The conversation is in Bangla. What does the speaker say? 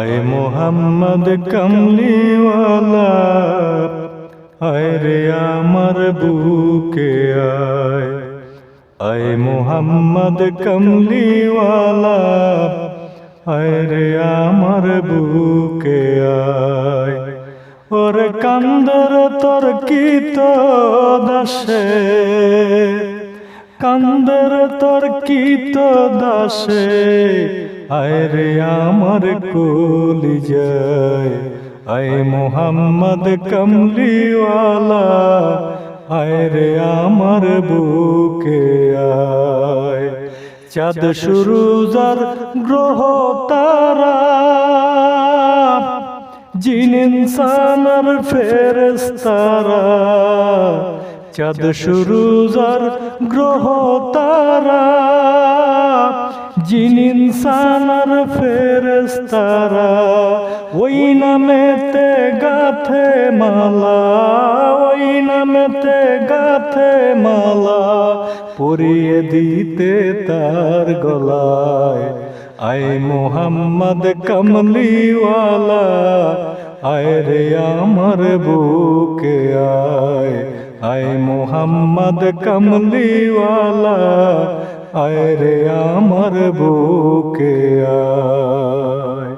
আয় মোহাম্মদ কমলিওয়ালা, আয় রে আমার বুকে আয়। আয় মোহাম্মদ কমলিওয়ালা, আয় রে আমার বুকে আয়। ওরে কান্দর তোর কিত দাসে, কান্দর তোর কিত দাসে, আয় রে আমার কলিজায়। আয় মোহাম্মদ কমলিওয়ালা, আয় রে আমার বুকে আয়। চাঁদ সুরুজার গ্রহ তারা, জিন ইনসানার ফেরেশতারা, চাঁদ সুরুজার গ্রহ তারা, জিন ইনসানার ফেরেশতারা, ওই নামেতে গাথে মালা, ওই নামেতে গাথে মালা, পরিয়ে দিতে তার গলায়। আয় মোহাম্মদ কমলিওয়ালা, আয় রে আমার বুকে আয়। আয় মোহাম্মদ কমলিওয়ালা, আয় রে আমার বুকে আয়।